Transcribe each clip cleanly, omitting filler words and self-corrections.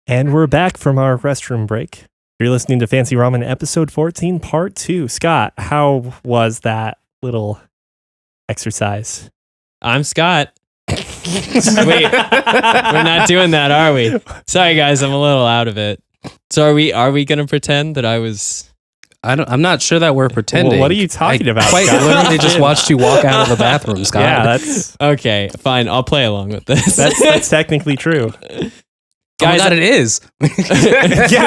And we're back from our restroom break. You're listening to Fancy Ramen episode 14, part 2. Scott, how was that little exercise? I'm Scott. Wait, we're not doing that, are we? Sorry, guys, I'm a little out of it. So are we going to pretend that I was... I'm not sure that we're pretending. Well, what are you talking about, Quite Scott? literally just watched you walk out of the bathroom, Scott. Yeah, that's Okay, fine, I'll play along with this. that's technically true. Guys, it is. Yeah,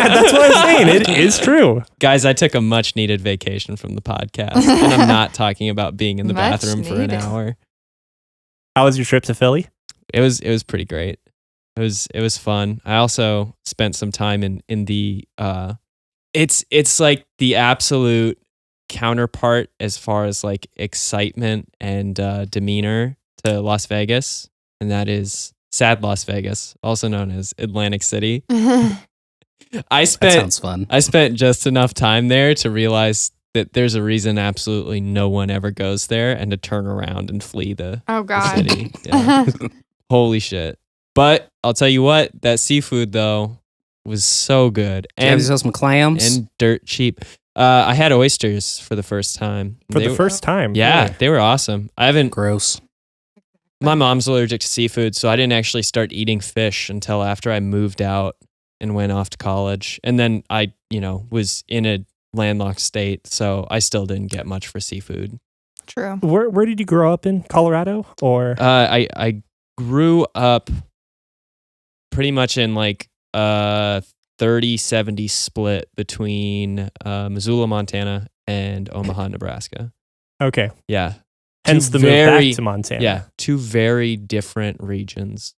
that's what I'm saying. It is true. Guys, I took a much needed vacation from the podcast, and I'm not talking about being in the Much bathroom for an needed. hour. How was your trip to Philly? It was pretty great. It was fun. I also spent some time in the it's like the absolute counterpart as far as like excitement and demeanor to Las Vegas, and that is sad Las Vegas, also known as Atlantic City. That sounds fun. I spent just enough time there to realize that there's a reason absolutely no one ever goes there, and to turn around and flee the Oh, God. city. Yeah. Holy shit. But I'll tell you what, that seafood though was so good. Did you have yourself some clams? And dirt cheap. I had oysters for the first time. For the first time? Yeah, Really? they were awesome. Gross. My mom's allergic to seafood, so I didn't actually start eating fish until after I moved out and went off to college. And then I, was in a landlocked state, so I still didn't get much for seafood. True. Where did you grow up in? Colorado? Or I grew up pretty much in like 30-70 split between Missoula, Montana and Omaha, Nebraska. okay. Yeah. Hence Two the move very- back to Montana. Yeah. Two very different regions.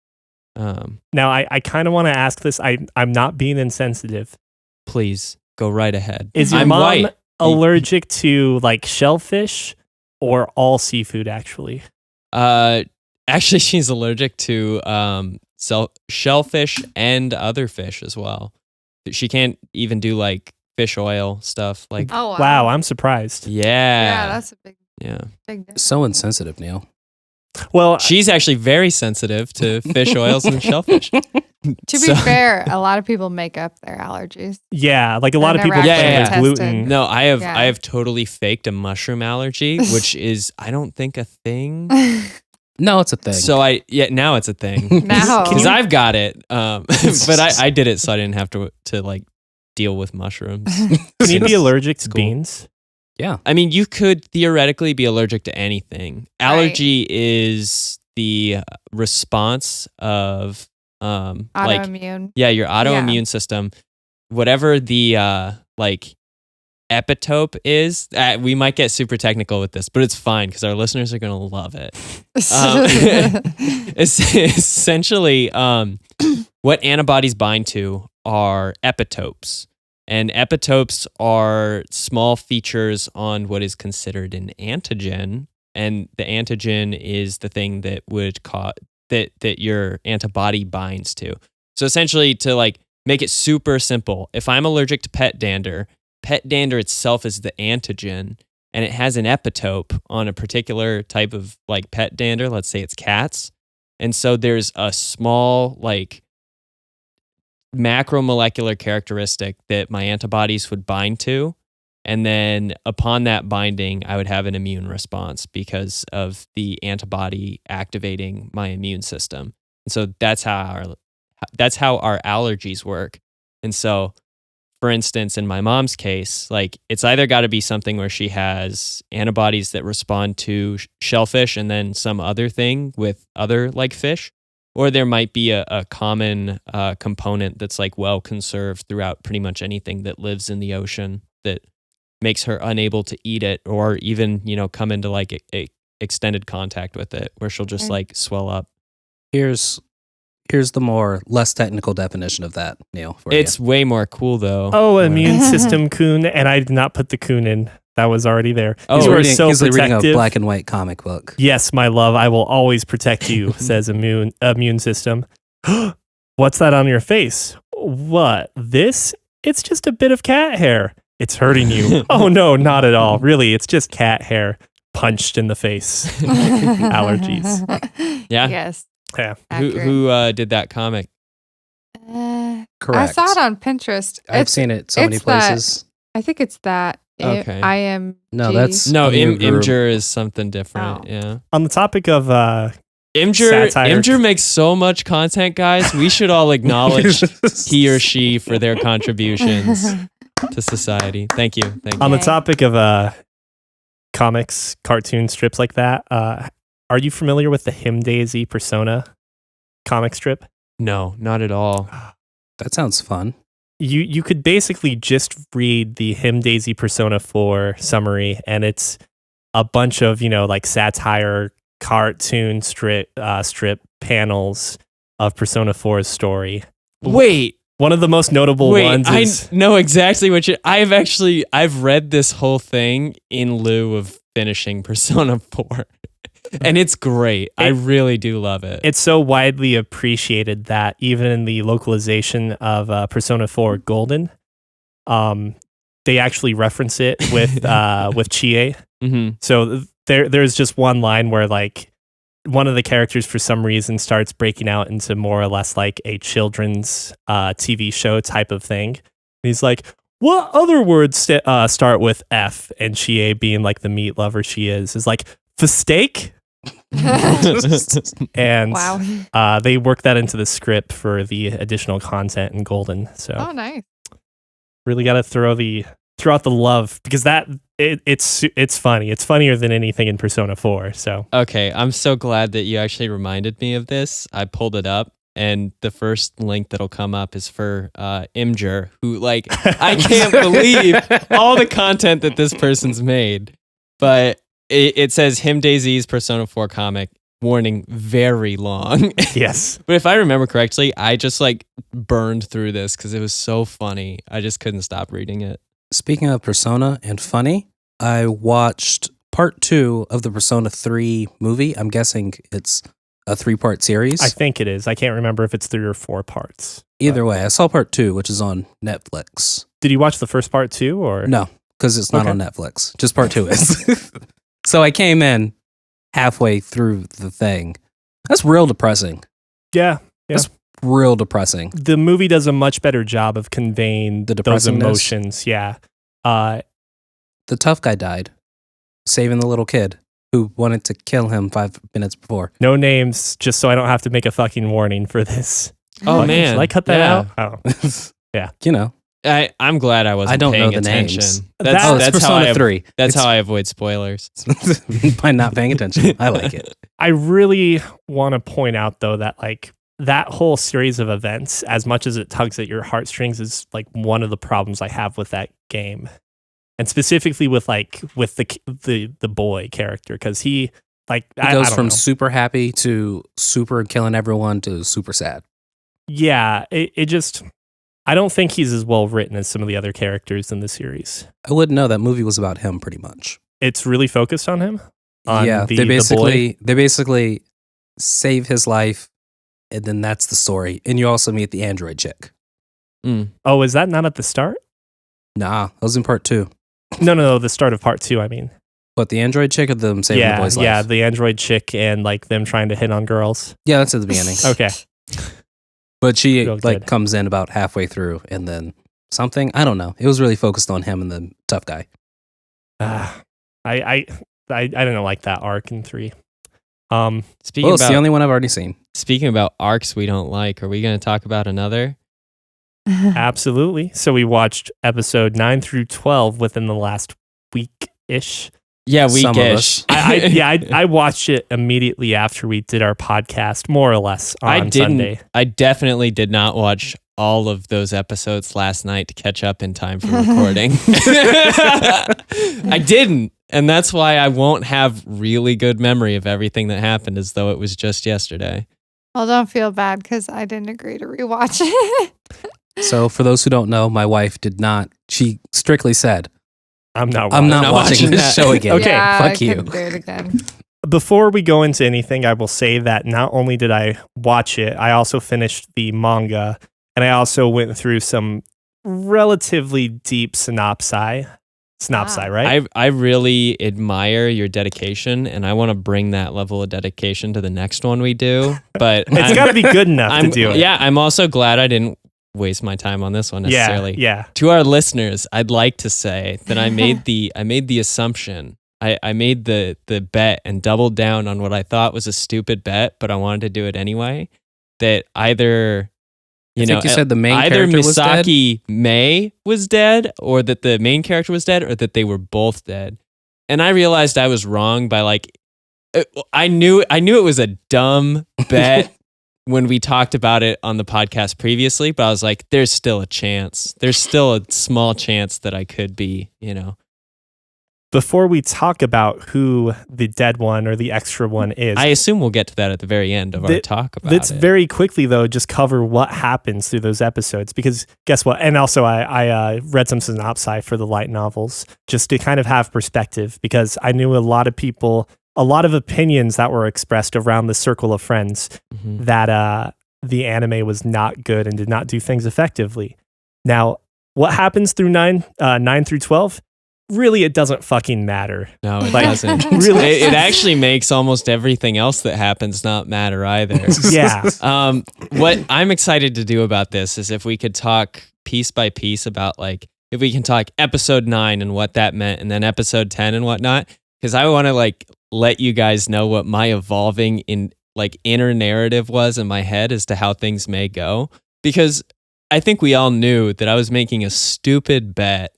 Now, I kind of want to ask this. I'm not being insensitive. Please go right ahead. Is your I'm mom white. allergic to like shellfish or all seafood, actually? Actually, she's allergic to shellfish and other fish as well. She can't even do like fish oil stuff. Like, Oh, Wow, I'm surprised. Yeah, yeah. that's a big difference. So insensitive, Neil. Well, She's actually very sensitive to fish oils and shellfish. To be So- fair, a lot of people make up their allergies. yeah, like a lot of I've people never claim actually there's tested. gluten. No, I Yeah. have totally faked a mushroom allergy, which is I don't think a thing. No, it's a thing. So now it's a thing. Now. Because I've got it, but I did it so I didn't have to like deal with mushrooms. Can you be allergic to Cool. beans? yeah. I mean, you could theoretically be allergic to anything. Right. Allergy is the response of like Autoimmune. your autoimmune system, whatever the like epitope is. We might get super technical with this, but it's fine because our listeners are gonna love it. It's essentially what antibodies bind to are epitopes. And epitopes are small features on what is considered an antigen. And the antigen is the thing that would cause that your antibody binds to. So essentially, to like make it super simple, if I'm allergic to pet dander itself is the antigen, and it has an epitope on a particular type of like pet dander. Let's say it's cats. And so there's a small like macromolecular characteristic that my antibodies would bind to. And then upon that binding, I would have an immune response because of the antibody activating my immune system. And so that's how our allergies work. And so, for instance, in my mom's case, like it's either got to be something where she has antibodies that respond to shellfish and then some other thing with other like fish, or there might be a common component that's like well conserved throughout pretty much anything that lives in the ocean that makes her unable to eat it, or even, come into like a extended contact with it where she'll just like swell up. Here's the less technical definition of that, Neil. For It's way more cool though. Oh, immune system coon, and I did not put the coon in. That was already there. Oh, he's you are reading, so he's reading a protective. black and white comic book. Yes, my love, I will always protect you, says immune system. What's that on your face? What? This? It's just a bit of cat hair. It's hurting you. Oh no, not at all. Really, it's just cat hair punched in the face. Allergies. Yeah. Yes. Yeah. Accurate. Who did that comic? Uh, Correct correct. I saw it on Pinterest. I've seen it so many it's that- places. I think it's that. Okay. I am. No, that's No, a new group. Imgur is something different. Oh. Yeah. On the topic of Imgur Satire. makes so much content, guys. We should all acknowledge he or she for their contributions to society. Thank you. on the Yay. topic of comics, cartoon strips like that, are you familiar with the Hiimdaisy Persona comic strip? No, not at all. That sounds fun. You could basically just read the Hiimdaisy Persona 4 summary, and it's a bunch of, like satire cartoon strip panels of Persona 4's story. Wait, One of the most notable ones I is know exactly what you. I've read this whole thing in lieu of finishing Persona 4, and it's great. I really do love it. it's so widely appreciated that even in the localization of Persona 4 Golden, they actually reference it with Chie. Mm-hmm. So there's just one line where like one of the characters for some reason starts breaking out into more or less like a children's TV show type of thing. And he's like, "What other words start with F?" And Chie, being like the meat lover she is like, "For steak." And Wow. they work that into the script for the additional content in Golden. So Oh, nice. really got to throw out the love, because it's funny. It's funnier than anything in Persona 4. So Okay, I'm so glad that you actually reminded me of this. I pulled it up, and the first link that'll come up is for Imgur, who, like, I can't believe all the content that this person's made. But it says Hiimdaisy's Persona 4 comic, warning, very long. yes. But if I remember correctly, I just like burned through this because it was so funny. I just couldn't stop reading it. Speaking of Persona and funny, I watched part 2 of the Persona 3 movie. I'm guessing it's a 3-part series. I think it is. I can't remember if it's 3 or 4 parts. Either way, I saw part 2, which is on Netflix. Did you watch the first part too, or No, because it's not Okay. on Netflix. Just part 2 is. So I came in halfway through the thing. That's real depressing. Yeah. Real depressing. The movie does a much better job of conveying The those depressingness? emotions. Yeah. The tough guy died, saving the little kid who wanted to kill him 5 minutes before. No names, just so I don't have to make a fucking warning for this. Oh, Fucking- man. should I cut that Yeah. out? Oh. You know, I'm glad I wasn't I don't paying know the names. attention. Oh, That's, oh, it's that's how Persona I 3. That's how I avoid spoilers. By not paying attention. I like it. I really want to point out though that like that whole series of events, as much as it tugs at your heartstrings, is like one of the problems I have with that game, and specifically with the boy character, because he like It I goes don't from know. super happy to super killing everyone to super sad. Yeah, it just I don't think he's as well written as some of the other characters in the series. I wouldn't know. That movie was about him pretty much. It's really focused on him. On Yeah, the they basically save his life, and then that's the story. And you also meet the android chick. Oh, is that not at the start? Nah, that was in part 2. No, the start of part 2. I mean, But the android chick or them saving the boy's life? yeah, the android chick and like them trying to hit on girls. Yeah, that's at the beginning. Okay, But she Real like good. comes in about halfway through, and then something, I don't know. It was really focused on him and the tough guy. I didn't like that arc in 3. Speaking Well, it's the about only one I've already seen. speaking about arcs we don't like, are we going to talk about another? Absolutely. So we watched episode 9 through 12 within the last week-ish. Yeah, Some of weekish. us. I watched it immediately after we did our podcast, more or less, on I didn't. Sunday. I definitely did not watch all of those episodes last night to catch up in time for recording. I didn't. And that's why I won't have really good memory of everything that happened as though it was just yesterday. Well, don't feel bad because I didn't agree to rewatch it. So for those who don't know, my wife did not. She strictly said, I'm not I'm watching. not not watching watching this that. show again. Okay, yeah, fuck I you. couldn't do it again. Before we go into anything, I will say that not only did I watch it, I also finished the manga, and I also went through some relatively deep synopsi, Wow. right? I really admire your dedication, and I want to bring that level of dedication to the next one we do. But It's got to be good enough to do it. Yeah, I'm also glad I didn't waste my time on this one Yeah, necessarily. yeah. To our listeners, I'd like to say that I made the assumption. I made the bet and doubled down on what I thought was a stupid bet, but I wanted to do it anyway. That either I think you said the main either character was dead? Misaki Mei was dead, or that the main character was dead, or that they were both dead. And I realized I was wrong by like, I knew it was a dumb bet when we talked about it on the podcast previously, but I was like, there's still a chance. There's still a small chance that I could be, Before we talk about who the dead one or the extra one is, I assume we'll get to that at the very end of our talk about let's it. very quickly, though, just cover what happens through those episodes. Because guess what? And also, I read some synopsis for the light novels just to kind of have perspective, because I knew a lot of people, a lot of opinions that were expressed around the circle of friends that the anime was not good and did not do things effectively. Now, what happens through 9 through 12? Really, it doesn't fucking matter. No, it doesn't. Really? It actually makes almost everything else that happens not matter either. Yeah. What I'm excited to do about this is if we could talk piece by piece about like, if we can talk episode 9 and what that meant, and then episode 10 and whatnot, because I want to like let you guys know what my evolving in like inner narrative was in my head as to how things may go. Because I think we all knew that I was making a stupid bet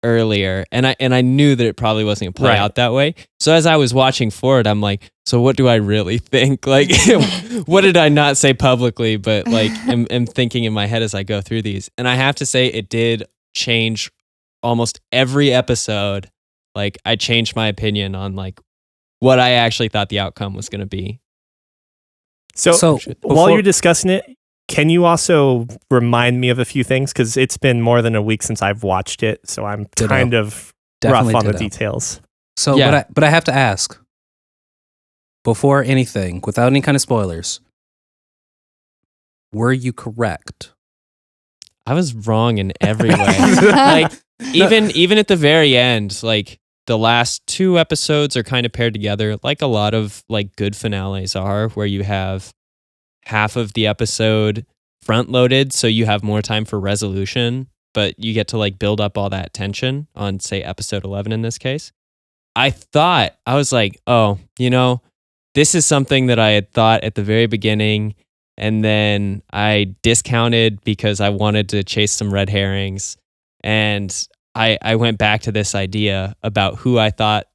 earlier, and I knew that it probably wasn't gonna play out that way. So as I was watching forward, I'm like, so what do I really think? Like, what did I not say publicly, but like am thinking in my head as I go through these? And I have to say, it did change almost every episode. Like, I changed my opinion on like what I actually thought the outcome was gonna be. So while you're discussing it, can you also remind me of a few things? Because it's been more than a week since I've watched it, so I'm kind of rough on the details. So, but I have to ask, before anything, without any kind of spoilers, were you correct? I was wrong in every way. Like even at the very end, like the last 2 episodes are kind of paired together, like a lot of like good finales are, where you have half of the episode front loaded, so you have more time for resolution, but you get to like build up all that tension on, say, episode 11 in this case. I was like, oh, this is something that I had thought at the very beginning, and then I discounted because I wanted to chase some red herrings. And I went back to this idea about who I thought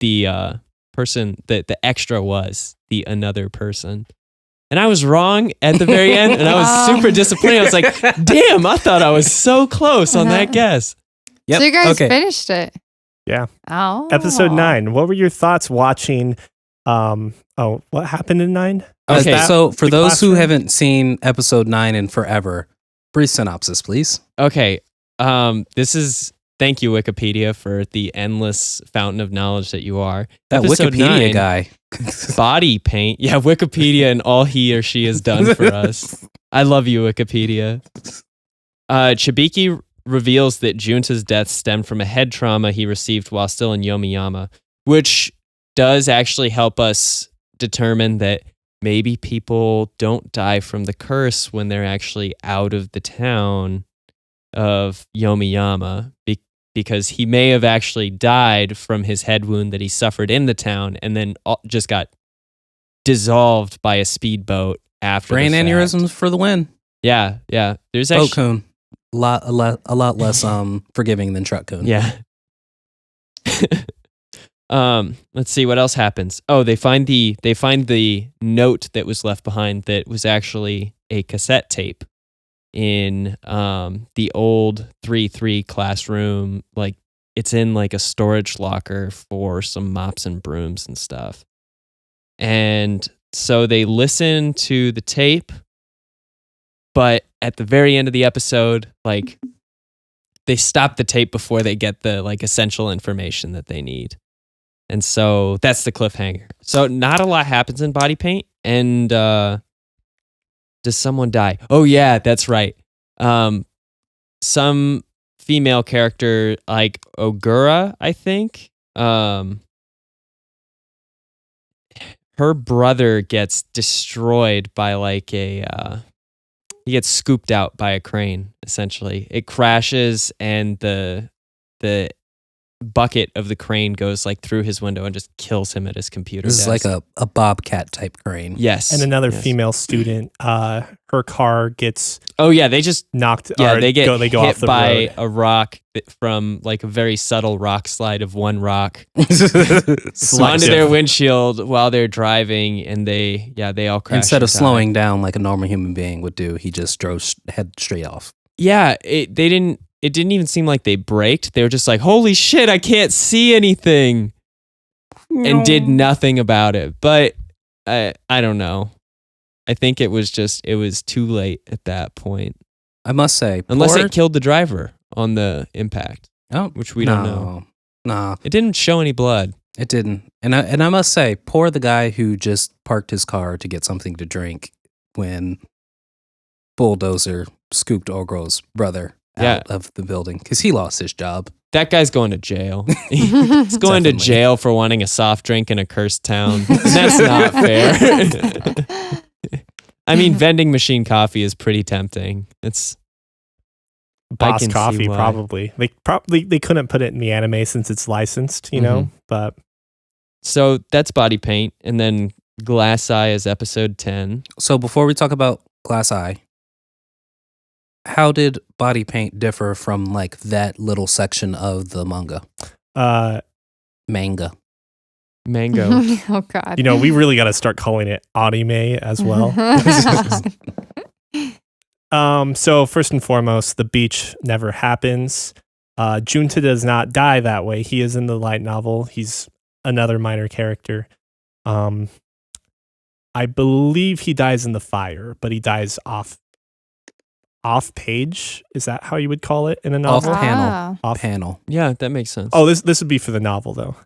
the person, the extra was, the another person. And I was wrong at the very end, and I was super disappointed. I was like, damn, I thought I was so close on that guess. Yep. So you guys finished it? Yeah. Oh. Episode 9. What were your thoughts watching? What happened in 9? Okay. So for those who haven't seen episode 9 in forever, brief synopsis, please. Okay. Thank you, Wikipedia, for the endless fountain of knowledge that you are. That Episode Wikipedia 9, guy. Body paint. Yeah, Wikipedia and all he or she has done for us. I love you, Wikipedia. Chibiki reveals that Junta's death stemmed from a head trauma he received while still in Yomiyama, which does actually help us determine that maybe people don't die from the curse when they're actually out of the town of Yomiyama, because he may have actually died from his head wound that he suffered in the town and then just got dissolved by a speedboat after Brain the fact. aneurysms for the win. Yeah. There's Boat actually Coon. A lot less forgiving than Truck Coon. Yeah. Let's see what else happens. Oh, they find the note that was left behind that was actually a cassette tape in the old 3-3 classroom. Like, it's in like a storage locker for some mops and brooms and stuff. And so they listen to the tape, but at the very end of the episode, like, they stop the tape before they get the like essential information that they need. And so that's the cliffhanger. So not a lot happens in Body Paint. And does someone die? Oh yeah, that's right. Some female character like Ogura, I think. Her brother gets destroyed by like a He gets scooped out by a crane, essentially. It crashes and the bucket of the crane goes like through his window and just kills him at his computer This is desk. like a bobcat type crane. Yes. And another yes. female student, her car gets Oh yeah, they just knocked. yeah or they get they go hit off the by road. a rock from like a very subtle rock slide of one rock Selective. onto their windshield while they're driving, and they all crash. Instead of and die. slowing down like a normal human being would do, he just drove head straight off. Yeah, it didn't even seem like they braked. They were just like, holy shit, I can't see anything, and did nothing about it. But I don't know. I think it was too late at that point. I must say, Unless it killed the driver on the impact, which we don't know. No, It didn't show any blood. it didn't. And I must say, poor the guy who just parked his car to get something to drink when Bulldozer scooped Ogro's brother out of the building because he lost his job. That guy's going to jail. He's going to Definitely. jail for wanting a soft drink in a cursed town. That's not fair. I mean, vending machine coffee is pretty tempting. It's I Boss can see Coffee, why. probably. They couldn't put it in the anime since it's licensed, you know. But So that's Body Paint, and then Glass Eye is episode 10. So before we talk about Glass Eye, how did Body Paint differ from like that little section of the manga? Manga. Mango. Oh God. you know, we really got to start calling it anime as well. So first and foremost, the beach never happens. Junta does not die that way. He is in the light novel. He's another minor character. I believe he dies in the fire, but he dies off page. Is that how you would call it in a novel? Panel. Ah. Panel. Yeah, that makes sense. Oh, this would be for the novel though.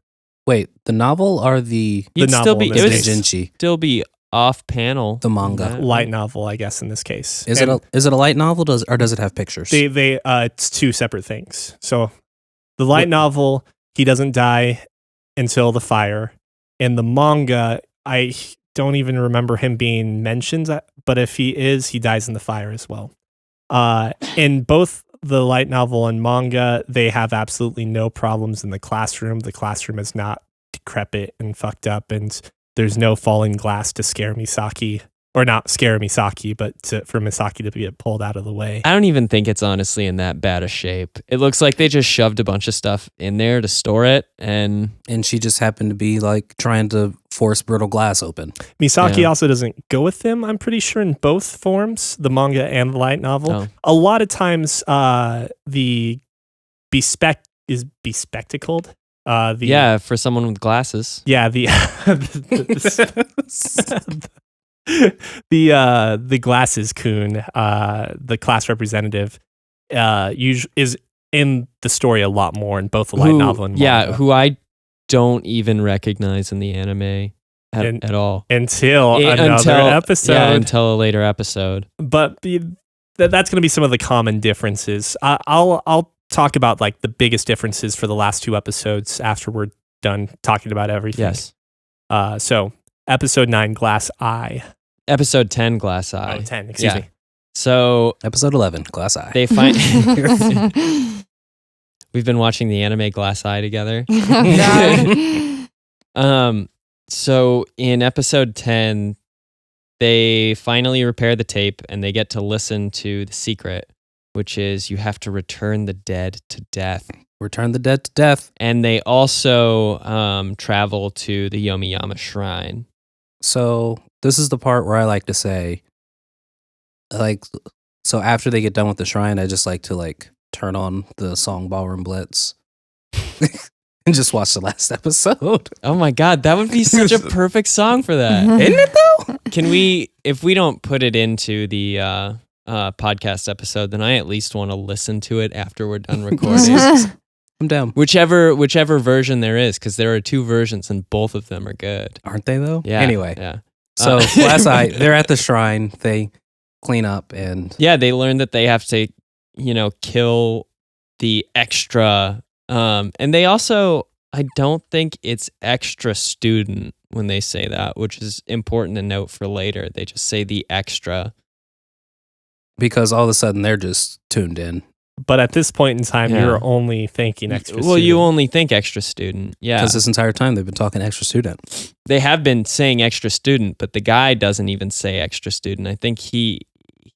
Wait, the novel or the You'd the still novel be, in it this would case. Jinchi? still be off panel. The manga. That- Light novel, I guess, in this case. Is And it a light novel? Or does it have pictures? They it's two separate things. So the light novel, he doesn't die until the fire. In the manga, I don't even remember him being mentioned, but if he is, he dies in the fire as well. In both the light novel and manga, they have absolutely no problems in the classroom. The classroom is not decrepit and fucked up, and there's no falling glass to scare Misaki. Or not scare Misaki, but for Misaki to get pulled out of the way. I don't even think it's honestly in that bad a shape. It looks like they just shoved a bunch of stuff in there to store it, and and she just happened to be like trying to force brittle glass open. Misaki Yeah. also doesn't go with them, I'm pretty sure, in both forms, the manga and the light novel. Oh. A lot of times, the is bespectacled. for someone with glasses. Yeah, the the glasses coon, the class representative, is in the story a lot more in both the light novel and manga. who I don't even recognize in the anime at all. Until another episode. Yeah, until a later episode. But that's going to be some of the common differences. I'll talk about like the biggest differences for the last two episodes after we're done talking about everything. Yes. So episode 9, Glass Eye. Episode 10, Glass Eye. 10, excuse Yeah. me. So Episode 11, Glass Eye. they find we've been watching the anime Glass Eye together. Oh God. So in episode 10, they finally repair the tape and they get to listen to the secret, which is you have to return the dead to death. Return the dead to death. And they also travel to the Yomiyama Shrine. So this is the part where I like to say, like, so after they get done with the shrine, I just like to like turn on the song Ballroom Blitz and just watch the last episode. Oh my God, that would be such a perfect song for that. Isn't it though? Can we, if we don't put it into the podcast episode, then I at least want to listen to it after we're done recording. I'm down. Whichever version there is, because there are two versions and both of them are good. Aren't they though? Yeah. Anyway, Yeah. so Glass Eye, they're at the shrine. They clean up and Yeah, they learn that they have to, kill the extra. And they also, I don't think it's extra student when they say that, which is important to note for later. They just say the extra. because all of a sudden they're just tuned in. But at this point in time, Yeah. you're only thinking extra Well, you student. only think extra student. Yeah. Because this entire time they've been talking extra student. They have been saying extra student, but the guy doesn't even say extra student. I think he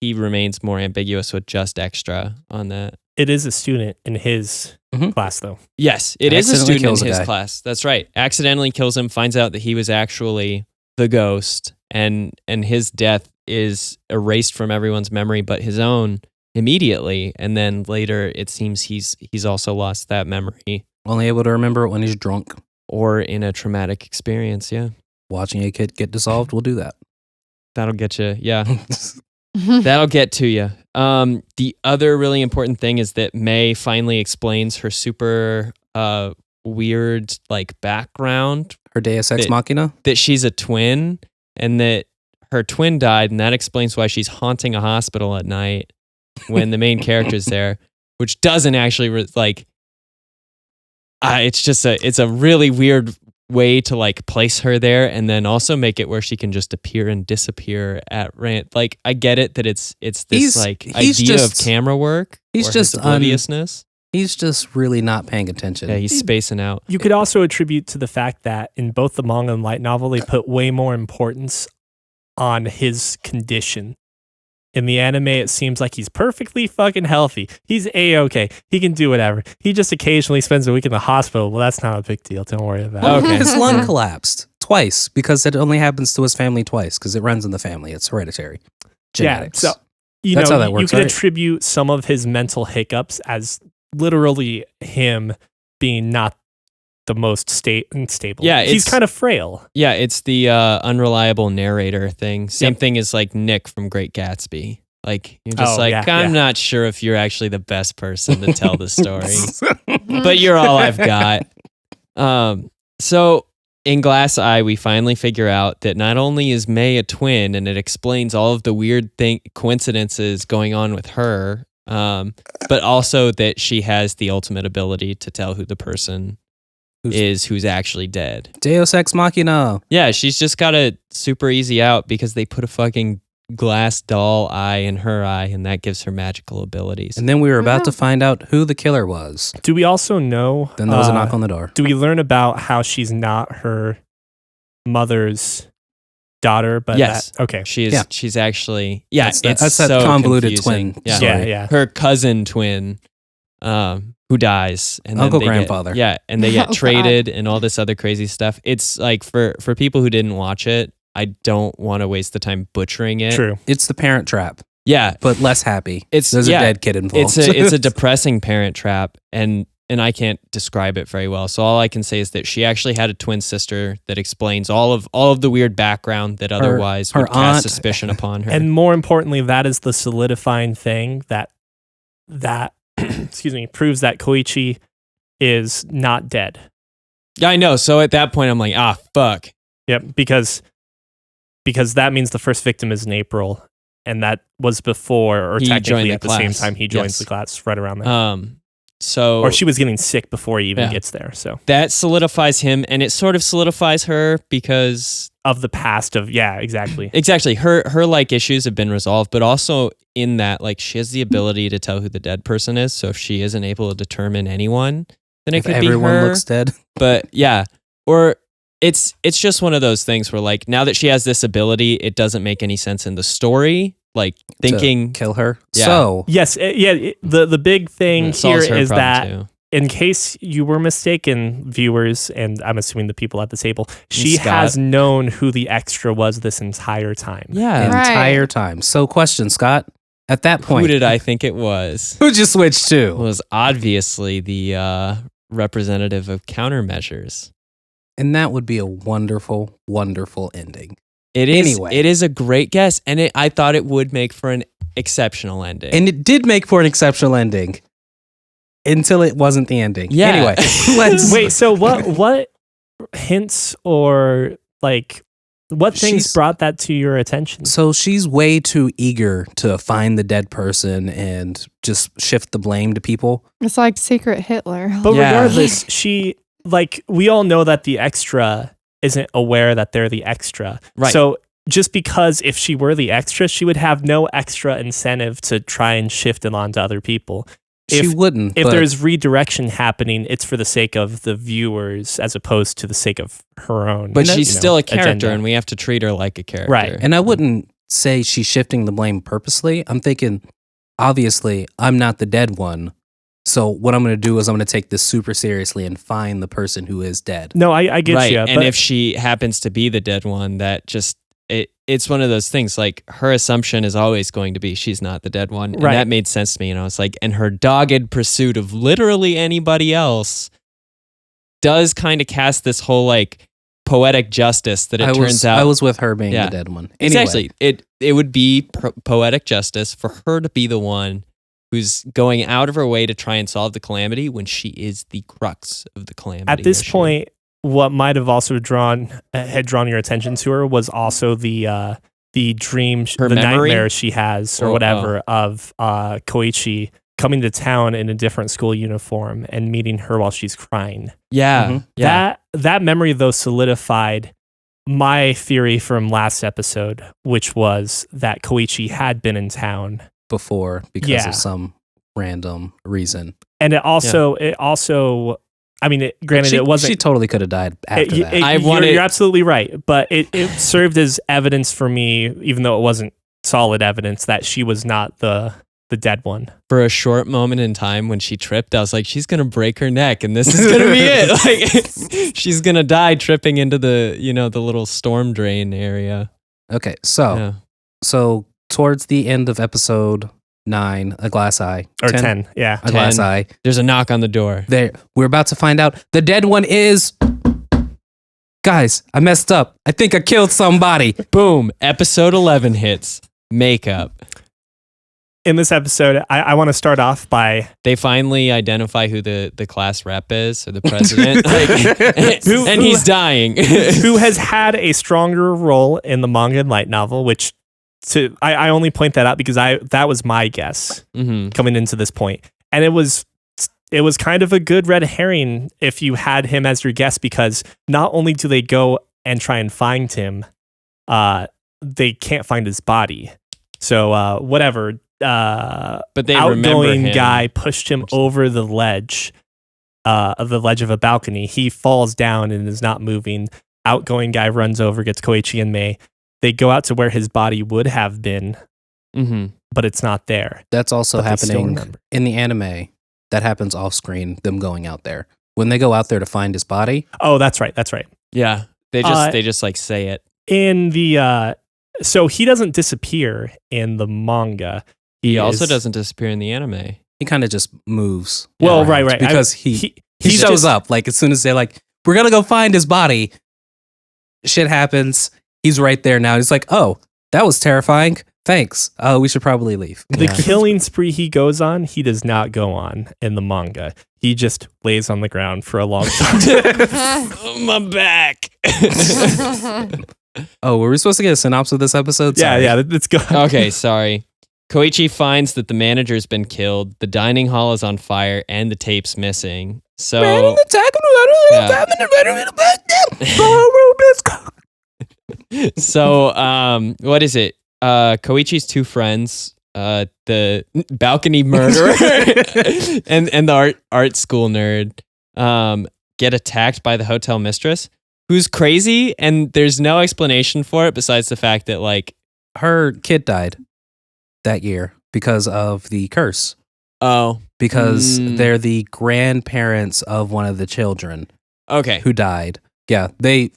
remains more ambiguous with just extra on that. It is a student in his Mhm. class, though. Yes, it is a Accidentally student kills in a his guy. class. That's right. Accidentally kills him, finds out that he was actually the ghost, and his death is erased from everyone's memory but his own immediately. And then later it seems he's also lost that memory Only able to remember it when he's drunk. or in a traumatic experience. Yeah. Watching a kid get dissolved will do that. That'll get you. Yeah. That'll get to you. The other really important thing is that May finally explains her super weird like background, Her Deus Ex It- Machina. that she's a twin and that her twin died, and that explains why she's haunting a hospital at night when the main character's there, which doesn't actually it's a really weird way to like place her there, and then also make it where she can just appear and disappear at rant. Like I get it that it's this He's- like he's idea just- of camera work. he's or just his obliviousness. He's just really not paying attention. Yeah, he's spacing out. You could also attribute to the fact that in both the manga and light novel, they put way more importance on his condition. In the anime, it seems like he's perfectly fucking healthy. He's A-okay. He can do whatever. He just occasionally spends a week in the hospital. Well, that's not a big deal. Don't worry about it. Okay. His lung collapsed twice because it only happens to his family twice because it runs in the family. It's hereditary. Genetics. Yeah, so That's how that you works, could right? attribute some of his mental hiccups as literally him being not the most stable. Yeah, he's it's- kind of frail. Yeah, it's the unreliable narrator thing. Same thing as like Nick from Great Gatsby. Like you're just Oh, like, yeah, I'm yeah. not sure if you're actually the best person to tell the story, but you're all I've got. So in Glass Eye, we finally figure out that not only is May a twin, and it explains all of the weird coincidences going on with her, but also that she has the ultimate ability to tell who the person who's actually dead. Deus Ex Machina. Yeah, she's just got a super easy out because they put a fucking glass doll eye in her eye, and that gives her magical abilities. And then we were about Wow. to find out who the killer was. Do we also know? Then there was a knock on the door. Do we learn about how she's not her mother's daughter? But Yes. okay. She's she's actually it's that's that so convoluted confusing. twin Yeah. story. Yeah, yeah. Her cousin twin, who dies, and then Uncle they grandfather. and they get Oh, God. traded and all this other crazy stuff. It's like for people who didn't watch it, I don't want to waste the time butchering it. True. It's the Parent Trap, Yeah, but less happy. It's- There's yeah, a dead kid involved. it's a depressing Parent Trap, and I can't describe it very well. So all I can say is that she actually had a twin sister that explains all of the weird background that otherwise her would cast aunt- suspicion upon her. And more importantly, that is the solidifying thing that excuse me, proves that Koichi is not dead. yeah, I know. So at that point, I'm like, fuck. Yep, because that means the first victim is in April, and that was before, or He joined technically the at the same class. time he joins Yes. the class, right around there. So Or she was getting sick before he even Yeah. gets there. So that solidifies him, and it sort of solidifies her because of the past of exactly. exactly her like issues have been resolved, but also in that like she has the ability to tell who the dead person is. So if she isn't able to determine anyone, then it if could everyone be her. looks dead. But yeah, or it's just one of those things where like now that she has this ability, it doesn't make any sense in the story. Like thinking Kill her. Yeah. So Yes, the big thing it here solves her is problem that too. in case you were mistaken, viewers, and I'm assuming the people at the table, she Scott. has known who the extra was this entire time. Yeah. Right. entire time. So question, Scott. At that Who point, did I think it was? who'd you switch It to? was obviously the representative of countermeasures. And that would be a wonderful, wonderful ending. It is. Anyway. It is a great guess, and I thought it would make for an exceptional ending. And it did make for an exceptional ending until it wasn't the ending. Yeah. Anyway, let's Wait, so what hints or like what things She's- brought that to your attention? So she's way too eager to find the dead person and just shift the blame to people. It's like Secret Hitler. But Yeah. regardless, we all know that the extra isn't aware that they're the extra. Right. So just because if she were the extra, she would have no extra incentive to try and shift it onto other people. She wouldn't. If but there's redirection happening, it's for the sake of the viewers as opposed to the sake of her own. But she's still a character, agenda. and we have to treat her like a character. Right. And I wouldn't say she's shifting the blame purposely. I'm thinking, obviously, I'm not the dead one. So what I'm going to do is I'm going to take this super seriously and find the person who is dead. No, I get Right. you. And if she happens to be the dead one, that just it's one of those things. Like, her assumption is always going to be she's not the dead one, and Right. that made sense to me. And I was like, and her dogged pursuit of literally anybody else does kind of cast this whole like poetic justice that it turns out I was with her being Yeah. the dead one. Anyway, exactly. It would be poetic justice for her to be the one who's going out of her way to try and solve the calamity when she is the crux of the calamity. at this issue. point, what might have also drawn your attention to her was also the dream, Her the memory? nightmare she has or Oh, whatever of Koichi coming to town in a different school uniform and meeting her while she's crying. Yeah. Mhm. Yeah. That memory though solidified my theory from last episode, which was that Koichi had been in town. before because Yeah. of some random reason. And it also, I mean, granted, it wasn't. She totally could have died after that. You're absolutely right, but it served as evidence for me, even though it wasn't solid evidence, that she was not the dead one. For a short moment in time when she tripped, I was like, she's going to break her neck and this is going to be it. Like, she's going to die tripping into the little storm drain area. Okay, so towards the end of episode 9, a glass eye. Or 10, yeah. A glass 10. eye. There's a knock on the door. There, we're about to find out the dead one is. Guys, I messed up. I think I killed somebody. Boom. Episode 11 hits. Makeup. In this episode, I want to start off by... They finally identify who the class rep is, or the president. And he's dying. who has had a stronger role in the manga and light novel, which I only point that out because that was my guess Mm-hmm. coming into this point. And it was kind of a good red herring if you had him as your guest, because not only do they go and try and find him, they can't find his body. So whatever. But they remember outgoing him. guy pushed him over the ledge of a balcony. He falls down and is not moving. Outgoing guy runs over, gets Koichi and Mei. They go out to where his body would have been, Mm-hmm. but it's not there. That's also But they still happening remember. in the anime. That happens off screen, them going out there. When they go out there to find his body, Oh, that's right. That's right. Yeah. They just like say it. In the so he doesn't disappear in the manga. He also is- doesn't disappear in the anime. he kind of just moves. Well, around right. Because he shows just- up. Like, as soon as they're like, we're going to go find his body, shit happens. He's right there now. He's like, oh, that was terrifying. Thanks. We should probably leave. The Yeah. killing spree he goes on, he does not go on in the manga. He just lays on the ground for a long time. My back. Oh, were we supposed to get a synopsis of this episode? Sorry. yeah, let's go. Okay, sorry. Koichi finds that the manager's been killed, the dining hall is on fire, and the tape's missing. So, what is it? Koichi's two friends, the balcony murderer and the art school nerd, get attacked by the hotel mistress, who's crazy, and there's no explanation for it besides the fact that, like, Her kid died that year because of the curse. oh, Because they're the grandparents of one of the children okay. who died. Yeah, they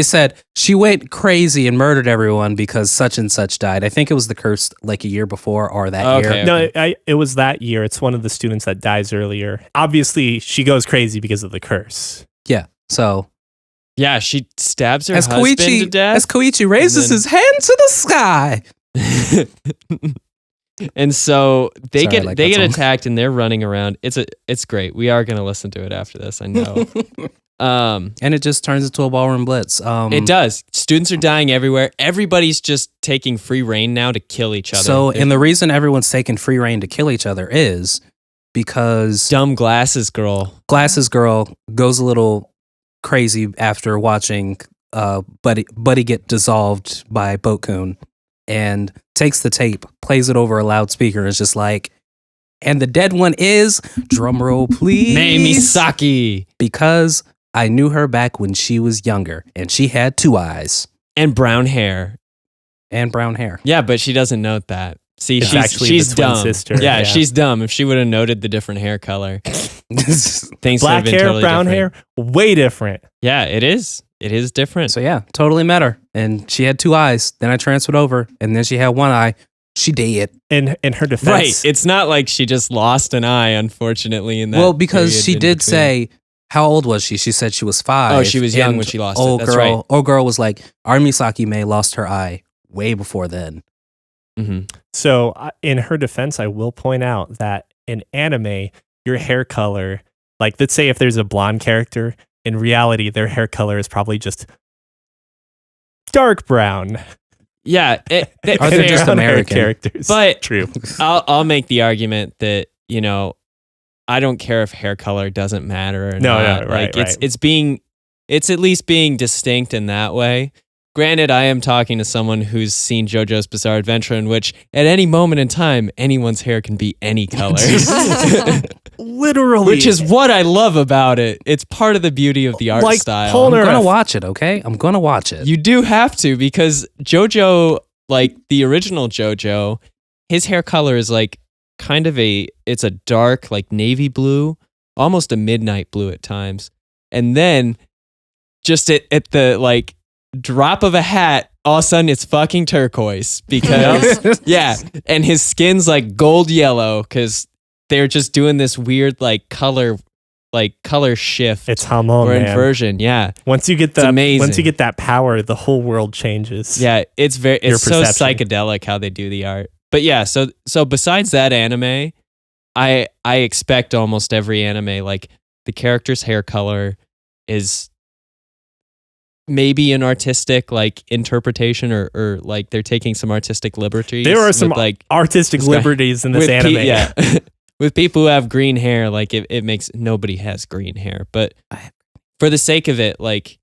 said she went crazy and murdered everyone because such and such died. I think it was the curse like a year before or that Okay. year. No, it was that year. It's one of the students that dies earlier. Obviously, she goes crazy because of the curse. Yeah. So Yeah, she stabs her as husband to Koichi death. raises then- his hand to the sky. And so they Sorry, I get like they that get song. attacked and they're running around. It's great. We are gonna listen to it after this. I know. And it just turns into a ballroom blitz. It does. Students are dying everywhere. Everybody's just taking free reign now to kill each other. So, They're and the reason everyone's taking free reign to kill each other is because dumb glasses girl. Glasses Girl goes a little crazy after watching Buddy get dissolved by Boat-kun and takes the tape, plays it over a loudspeaker, and is just like, and the dead one is, drumroll please, Nae Misaki. Because I knew her back when she was younger, and she had 2 eyes. And brown hair. And brown hair. Yeah, but she doesn't note that. See, It's actually she's the twin dumb. sister, Yeah, yeah. she's dumb. If she would have noted the different hair color, things would have Black been hair, totally brown different. hair, way different. Yeah, it is. It is different. So yeah, totally met her. And she had 2 eyes. Then I transferred over, and then she had 1 eye. She dead. In her defense, Right. It's not like she just lost an eye, unfortunately. In that Well, because period she in did between. say, how old was she? She said she was 5. Oh, she was young and when she lost it. old That's girl, right. Old girl was like, our Misaki May lost her eye way before then. Mhm. So, in her defense, I will point out that in anime, your hair color, like let's say if there's a blonde character, in reality, their hair color is probably just dark brown. Yeah, Are they just Brown hair American? characters? But- true. I'll make the argument that, you know, I don't care if hair color doesn't matter or No, not. no, right, like right. it's at least being distinct in that way. Granted, I am talking to someone who's seen JoJo's Bizarre Adventure, in which at any moment in time, anyone's hair can be any color. Literally, Which is what I love about it. It's part of the beauty of the art Like style. Polnareff. I'm gonna watch it, okay? I'm gonna watch it. You do have to, because JoJo, like the original JoJo, his hair color is like kind of it's a dark, like navy blue, almost a midnight blue at times. And then just at the like drop of a hat, all of a sudden it's fucking turquoise because yeah. And his skin's like gold yellow because they're just doing this weird like color shift it's Hamon, or man. inversion. Yeah. Once you get It's amazing. once you get that power, the whole world changes. Yeah, it's Your so perception. psychedelic how they do the art. But yeah, so besides that anime, I expect almost every anime, like the character's hair color is maybe an artistic like interpretation or like they're taking some artistic liberties. There are some with, like artistic this guy- liberties in this with anime. yeah. With people who have green hair, like it makes nobody has green hair. But for the sake of it, like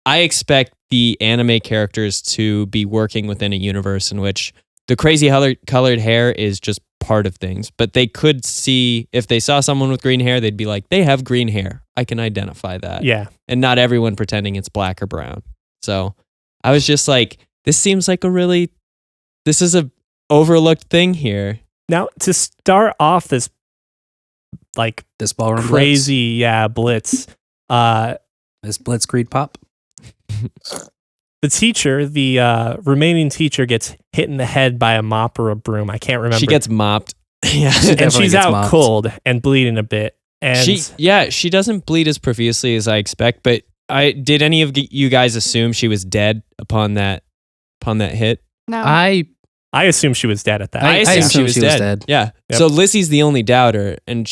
I expect the anime characters to be working within a universe in which the crazy colored hair is just part of things. But they could see, if they saw someone with green hair, they'd be like, they have green hair. I can identify that. Yeah. And not everyone pretending it's black or brown. So I was just like, this seems like this is a overlooked thing here. Now to start off this like this ballroom crazy, blitz. This blitzkrieg pop. The teacher, the remaining teacher, gets hit in the head by a mop or a broom. I can't remember. She gets mopped. Yeah. She and definitely she's gets out mopped. cold and bleeding a bit. And she doesn't bleed as profusely as I expect, but did any of you guys assume she was dead upon that hit? No. I assume she was dead at that. I assumed assumed she was dead. Yeah. Yep. So Lizzie's the only doubter, and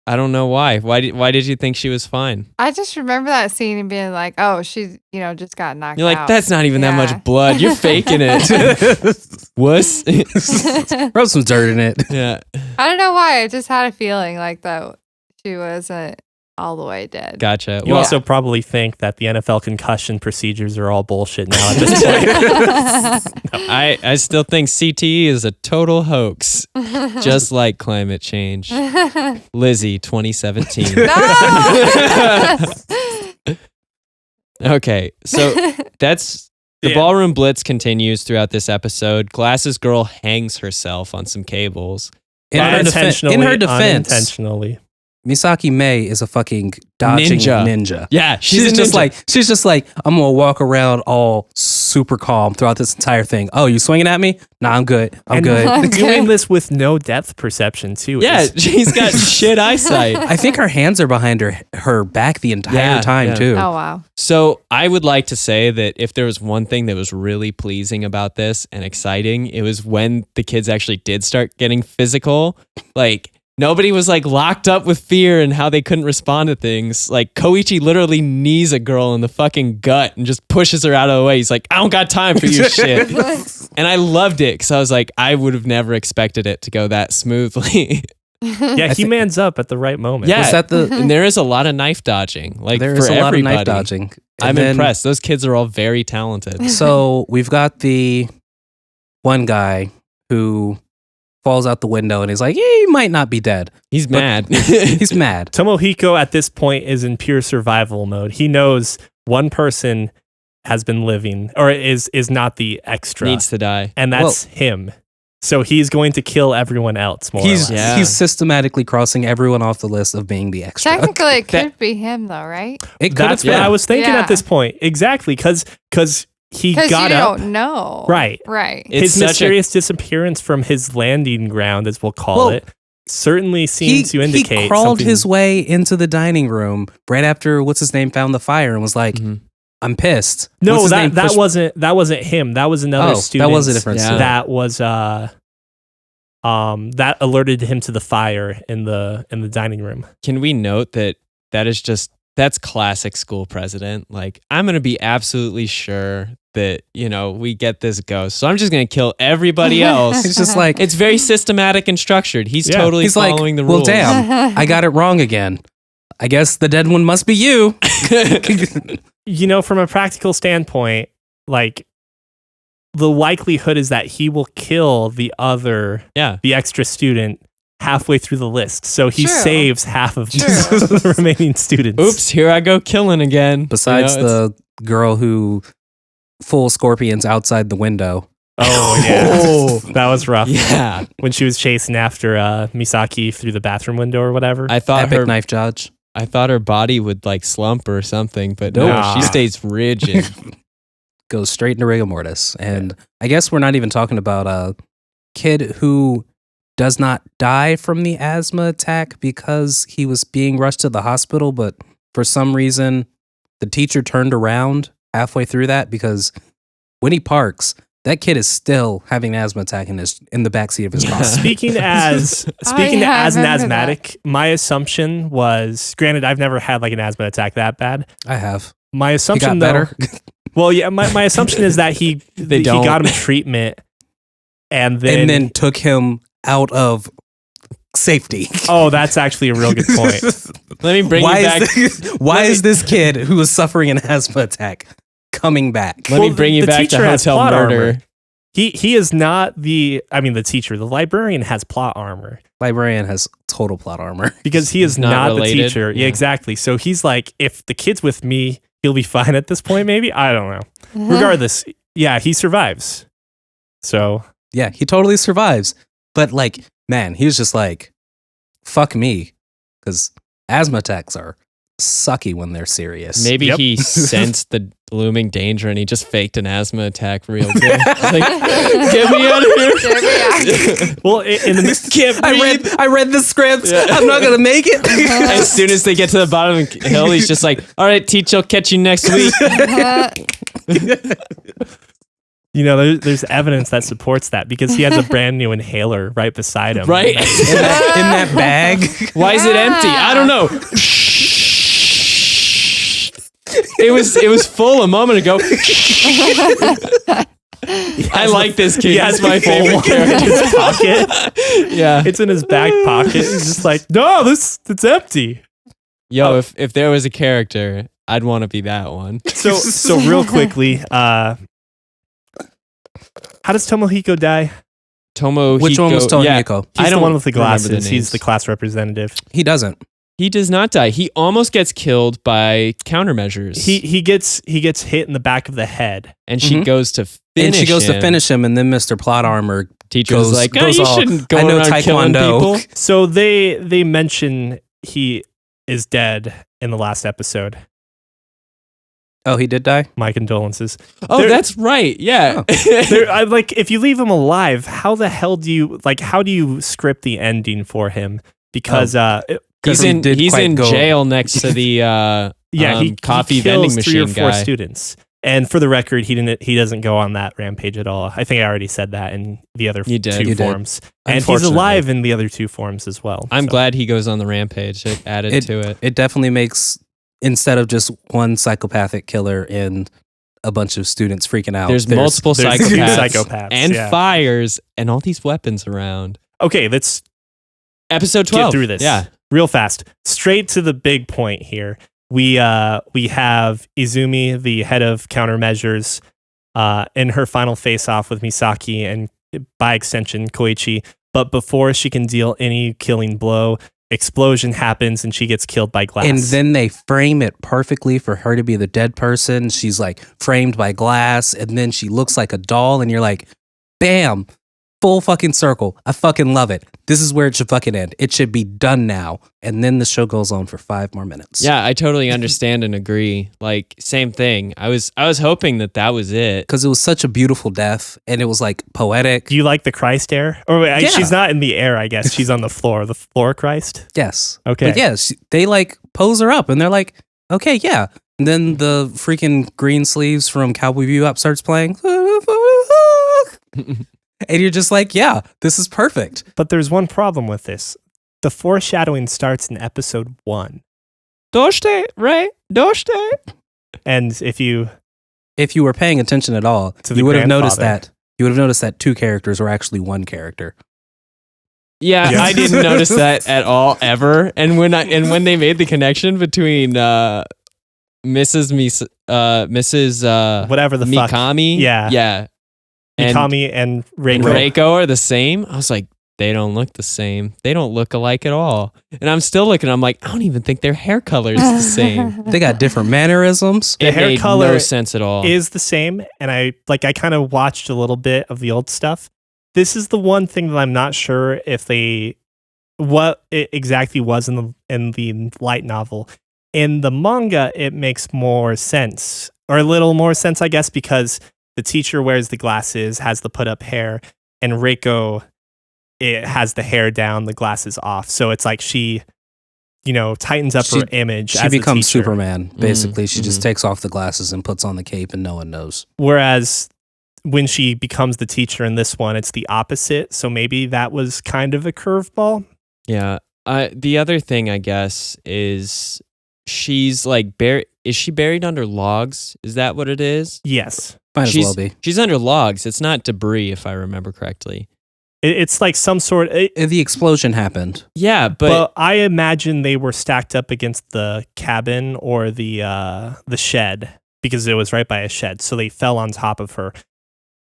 I don't know why. Why did you think she was fine? I just remember that scene and being like, oh, she's, just got knocked You're like, out. that's not even that Yeah. much blood. You're faking it. Wuss. Rub some dirt in it. Yeah. I don't know why. I just had a feeling like that she wasn't all the way dead. Gotcha. You Well, also probably think that the NFL concussion procedures are all bullshit now at this point. I still think CTE is a total hoax, just like climate change. Lizzie, 2017. No! Okay, so that's the Yeah. ballroom blitz continues throughout this episode. Glasses girl hangs herself on some cables. In her defense, unintentionally. Misaki May is a fucking dodging Ninja. ninja. Yeah, She's just like, I'm gonna walk around all super calm throughout this entire thing. Oh, you swinging at me? Nah, I'm good. I'm And good. doing this with no depth perception too. yeah, is- she's got shit eyesight. I think her hands are behind her back the entire Yeah, time yeah. too. Oh, wow. So I would like to say that if there was one thing that was really pleasing about this and exciting, it was when the kids actually did start getting physical. Like nobody was like locked up with fear and how they couldn't respond to things. Like Koichi literally knees a girl in the fucking gut and just pushes her out of the way. He's like, I don't got time for your shit. And I loved it because I was like, I would have never expected it to go that smoothly. Yeah, he mans up at the right moment. Yeah. Was that the? And there is a lot of knife dodging. Like There for is a lot of everybody. knife dodging. I'm then- impressed. Those kids are all very talented. So we've got the one guy who falls out the window and he's like, he might not be dead. He's mad. He's mad. Tomohiko at this point is in pure survival mode. He knows one person has been living or is not the extra. Needs to die. And that's him. So he's going to kill everyone else more or He's less. Yeah. he's systematically crossing everyone off the list of being the extra. Technically, it could be him, though, right? It could That's have what been. I was thinking Yeah. at this point. Exactly. Because he Because got you up. don't know. Right. Right. It's His such a- mysterious disappearance from his landing ground, as we'll call it, certainly seems to indicate he crawled something. his way into the dining room right after what's his name found the fire and was like, I'm pissed. No, What's his name? that Pushed- wasn't him. That was another Oh, student. that was a different Yeah. student. That was that alerted him to the fire in the dining room. Can we note that's classic school president? Like, I'm going to be absolutely sure that, we get this ghost. So I'm just going to kill everybody else. It's just like, It's very systematic and structured. He's Yeah. totally he's like, following the well, rules. damn, I got it wrong again. I guess the dead one must be you. From a practical standpoint, like the likelihood is that he will kill the extra student halfway through the list. So he True. saves half of True. the remaining students. Oops, here I go killing again. Besides the girl who full scorpions outside the window. Oh, yeah. Oh. That was rough. Yeah. When she was chasing after Misaki through the bathroom window or whatever. I thought Epic her knife dodge. I thought her body would like slump or something, but Nope. no, Nah. she stays rigid. Goes straight into rigor mortis. And I guess we're not even talking about a kid who does not die from the asthma attack because he was being rushed to the hospital, but for some reason the teacher turned around halfway through that because when he parks, that kid is still having an asthma attack in the backseat of his car. Speaking as yeah, I an remember asthmatic, my assumption was, granted, I've never had like an asthma attack that bad. I have. My He assumption, got though, better. well, yeah, my assumption is that he don't. got him treatment, and then took him out of safety. oh, that's actually a real good point. Let me bring you back. Why is this kid who was suffering an asthma attack coming back? Let me bring you the back to teacher has Hotel plot Murder. armor. He is not the teacher. The librarian has plot armor Librarian has total plot armor. because he is He's not not the related. teacher. Yeah, Yeah. exactly. So he's like, if the kid's with me, he'll be fine at this point. Maybe, I don't know. Regardless, yeah, he survives. So Yeah, he totally survives. But like, man, he was just like, fuck me. Because asthma attacks are sucky when they're serious. Maybe Yep. he sensed the looming danger and he just faked an asthma attack real good. Like, get me out of here. Get me out. well, in the Can't breathe. I read the script. Yeah. I'm not gonna make it. As soon as they get to the bottom of the hill, he's just like, all right, teach, I'll catch you next week. there's evidence that supports that because he has a brand new inhaler right beside him. Right? in that bag. Why is it empty? I don't know. It was full a moment ago. I like this kid. He has He's my the full favorite one character. in his pocket. Yeah. It's in his back pocket. He's just like, no, it's empty. Yo, if there was a character, I'd want to be that one. So real quickly, how does Tomohiko die? Which one was Tony Yeah, Yoko? He's I the don't one with the remember the glasses. He's names. the class representative. He doesn't. he does not die. He almost gets killed by countermeasures. He gets hit in the back of the head. and she Mhm. goes to finish And she goes him. to finish him, and then Mr. Plot Armor Teacher's goes- like, goes you all, shouldn't go "I know around killing Taekwondo." people. So they mention he is dead in the last episode. Oh, he did die? My condolences. Oh, There- that's right. Yeah. If you leave him alive, how the hell do you script the ending for him? Because he's he in did he's quite in go- jail next to the he coffee he vending kills 3 or machine 4 guy. students. And for the record, he doesn't go on that rampage at all. I think I already said that in the other You did. 2 You did. forms. And he's Unfortunately. alive in the other 2 forms as well. I'm So, glad he goes on the rampage. It added to it. It definitely makes, instead of just one psychopathic killer and a bunch of students freaking out, There's multiple there's 2 psychopaths, psychopaths, and yeah. fires and all these weapons around. Okay, let's Episode 12. get through this. Yeah. Real fast. Straight to the big point here. we have Izumi, the head of countermeasures, in her final face-off with Misaki and by extension Koichi. But before she can deal any killing blow, explosion happens and she gets killed by glass. And then they frame it perfectly for her to be the dead person. She's like framed by glass, and then she looks like a doll, and you're like, bam, full fucking circle. I fucking love it. This is where it should fucking end. It should be done now. And then the show goes on for 5 more minutes. Yeah, I totally understand and agree. Like, same thing. I was hoping that was it. Because it was such a beautiful death, and it was like poetic. Do you like the Christ air? Or wait, Yeah. she's not in the air, I guess. She's on the floor Christ. Yes. Okay. But yes, they like pose her up, and they're like, okay, yeah. And then the freaking green sleeves from Cowboy Bebop starts playing. And you're just like, yeah, this is perfect. But there's one problem with this. The foreshadowing starts in episode 1. Doshite, right? Doshite. And if you Were paying attention at all, To the you would have noticed grandfather. that. You would have noticed that 2 characters were actually 1 character. Yeah, Yeah. I didn't notice that at all ever. And when they made the connection between Mrs. whatever the fuck, Mikami, Yeah. and Mikami and and Reiko. Reiko are the same. I was like, they don't look the same. They don't look alike at all. And I'm still looking. I'm like, I don't even think their hair color is the same. They got different mannerisms. The It hair made color no sense at all. is the same, and I kind of watched a little bit of the old stuff. This is the one thing that I'm not sure if what it exactly was in the light novel. In the manga, it makes more sense, or a little more sense, I guess, because the teacher wears the glasses, has the put up hair, and Reiko, it has the hair down, the glasses off. So it's like she, tightens up her image. She as a becomes teacher. Superman, basically. She just mhm. takes off the glasses and puts on the cape, and no one knows. Whereas when she becomes the teacher in this one, it's the opposite. So maybe that was kind of a curveball. Yeah. The other thing, I guess, is she's like buried. Is she buried under logs? Is that what it is? Yes. Might as She's- well be. She's under logs. It's not debris, if I remember correctly. It's like some sort The explosion happened. Yeah, but I imagine they were stacked up against the cabin or the shed because it was right by a shed. So they fell on top of her.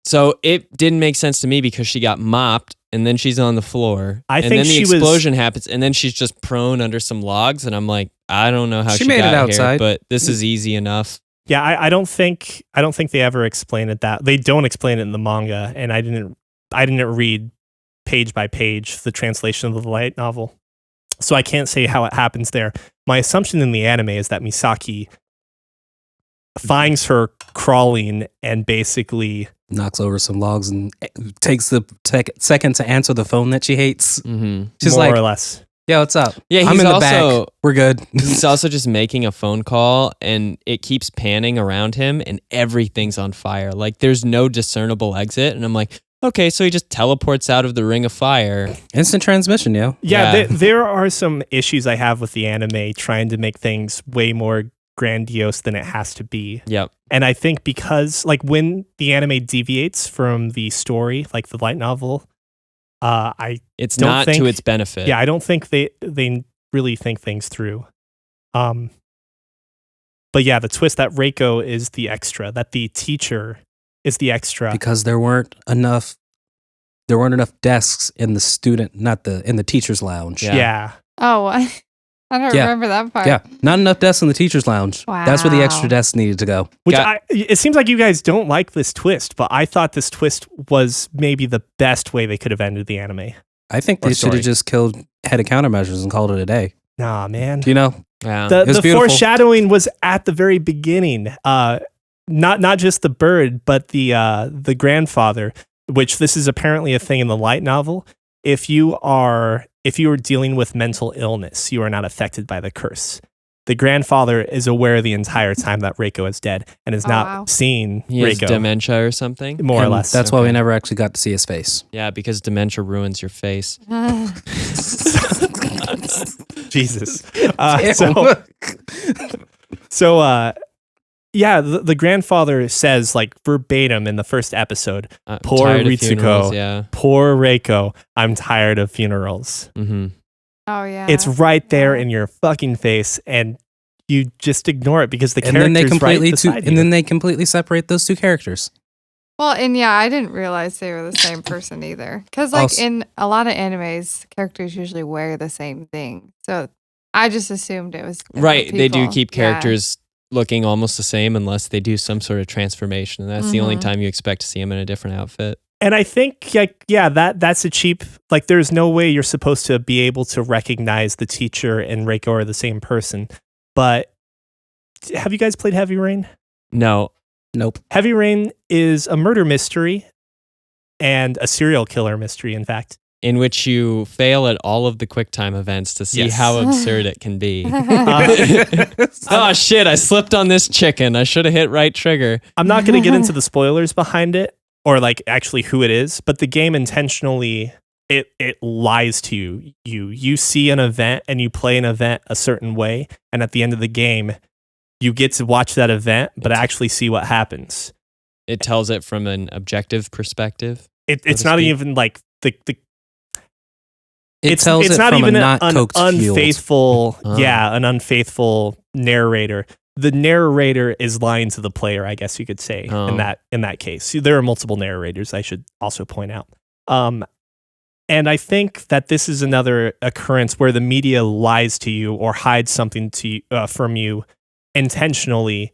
so it didn't make sense to me because she got mopped and then she's on the floor. I and think then the she was- explosion happens and then she's just prone under some logs. And I'm like, I don't know how She she made it got outside. here, but this is easy enough. Yeah, I don't think they ever explain it that they don't explain it in the manga, and I didn't read page by page the translation of the light novel, so I can't say how it happens there. My assumption in the anime is that Misaki finds her crawling and basically Knocks over some logs and takes the second to answer the phone that she hates. Mm-hmm. She's more like, or less. yeah, what's up? Yeah, I'm he's in the also- back. We're good. He's also just making a phone call and it keeps panning around him and everything's on fire. Like there's no discernible exit. And I'm like, okay, so he just teleports out of the ring of fire. Instant transmission, yo. Yeah, Yeah. there are some issues I have with the anime trying to make things way more grandiose than it has to be. Yep. And I think because like when the anime deviates from the story, like the light novel, It's Don't not think- to its benefit. I don't think they really think things through. But yeah, the twist that Reiko is the extra, that the teacher is the extra. Because there weren't enough desks in the teacher's lounge. Yeah. Oh, I don't Yeah. remember that part. Yeah, not enough desks in the teacher's lounge. That's where the extra Wow. desks needed to go. Which Got- it seems like you guys don't like this twist, but I thought this twist was maybe the best way they could have ended the anime. I think Or they should story. have just killed head of countermeasures and called it a day. Nah, man. You know, Yeah. The was beautiful. foreshadowing was at the very beginning. Not just the bird, but the grandfather, which this is apparently a thing in the light novel. If you are dealing with mental illness, you are not affected by the curse. The grandfather is aware the entire time that Reiko is dead and is Oh, not wow. seeing He has Reiko, dementia or something. more or And less. That's why we Okay. never actually got to see his face. Yeah, because dementia ruins your face. Jesus. Yeah, the grandfather says like verbatim in the first episode, I'm Poor tired of Ritsuko. funerals, Yeah. poor Reiko, I'm tired of funerals. Mm-hmm. Oh yeah. It's right there in your fucking face, and you just ignore it because the And then character's right beside you. and then they completely separate those two characters. Well, and yeah, I didn't realize they were the same person either. Because, like, Also- in a lot of animes, characters usually wear the same thing. So I just assumed it was different Right. They do people. keep Yeah. characters looking almost the same unless they do some sort of transformation. And that's the only Mhm. time you expect to see them in a different outfit. And I think, like, yeah, that's a cheap. Like, there's no way you're supposed to be able to recognize the teacher and Reiko are the same person. But have you guys played Heavy Rain? No. Nope. Heavy Rain is a murder mystery and a serial killer mystery, in fact. In which you fail at all of the QuickTime events to see Yes. how absurd it can be. Uh, Oh shit, I slipped on this chicken. I should have hit right trigger. I'm not going to get into the spoilers behind it or like actually who it is, but the game intentionally it lies to you. You see an event and you play an event a certain way, and at the end of the game, you get to watch that event, but actually see what happens. It tells it from an objective perspective. It's to not speak. even like the It it's tells it's it not from even a not an coked field. unfaithful Oh. an unfaithful narrator. The narrator is lying to the player, I guess you could say. Oh. In that case, there are multiple narrators, I should also point out. And I think that this is another occurrence where the media lies to you or hides something from you intentionally,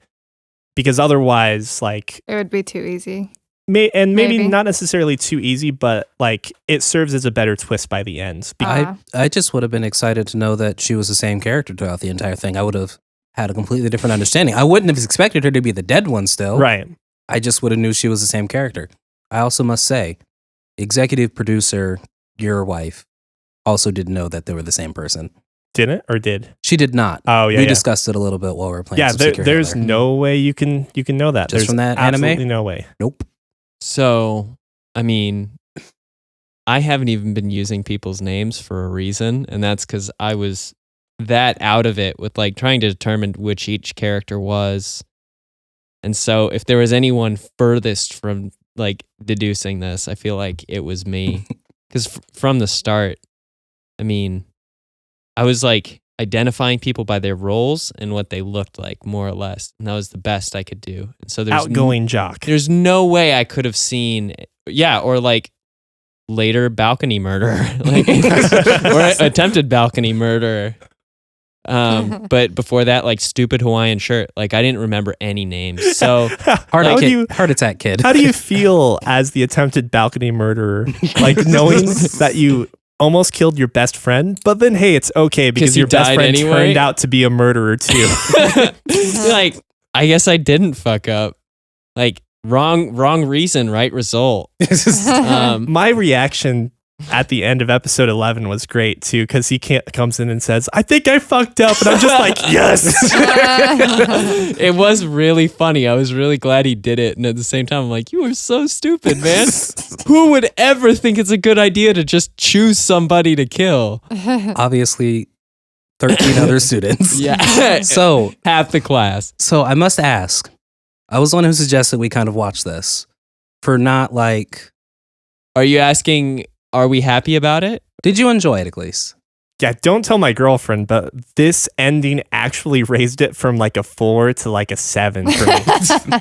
because otherwise, like, It would be too easy. maybe Maybe. not necessarily too easy, but like it serves as a better twist by the end. I just would have been excited to know that she was the same character throughout the entire thing. I would have had a completely different understanding. I wouldn't have expected her to be the dead one still. Right. I just would have knew she was the same character. I also must say, executive producer, your wife, also didn't know that they were the same person. Didn't or did? She did not. Oh yeah. We yeah. discussed it a little bit while we were playing. Yeah, some Secret there's Hitler. no way you can know that. Just There's from that anime? absolutely no way. Nope. So, I mean, I haven't even been using people's names for a reason, and that's because I was that out of it with like trying to determine which each character was. And so, if there was anyone furthest from like deducing this, I feel like it was me. Because from the start, I mean, I was like identifying people by their roles and what they looked like, more or less. And that was the best I could do. And so there's Outgoing jock. there's no way I could have seen, or like later balcony murder, like, or attempted balcony murder. But before that, like stupid Hawaiian shirt. Like I didn't remember any names. So Heart attack kid. How do you feel as the attempted balcony murderer? Like knowing that you almost killed your best friend, but then hey, it's okay because he your best died friend anyway? turned out to be a murderer too. like I guess I didn't fuck up. Like wrong reason, right result. My reaction at the end of episode 11 was great too, because he comes in and says, "I think I fucked up," and I'm just like, yes. It was really funny. I was really glad he did it, and at the same time, I'm like, you are so stupid, man. Who would ever think it's a good idea to just choose somebody to kill? Obviously, 13 other students. Yeah. So half the class. So I must ask, I was the one who suggested we kind of watch this for not like, Are you asking, are we happy about it? did you enjoy it at least? Yeah, don't tell my girlfriend, but this ending actually raised it from like a 4 to like a 7 for me.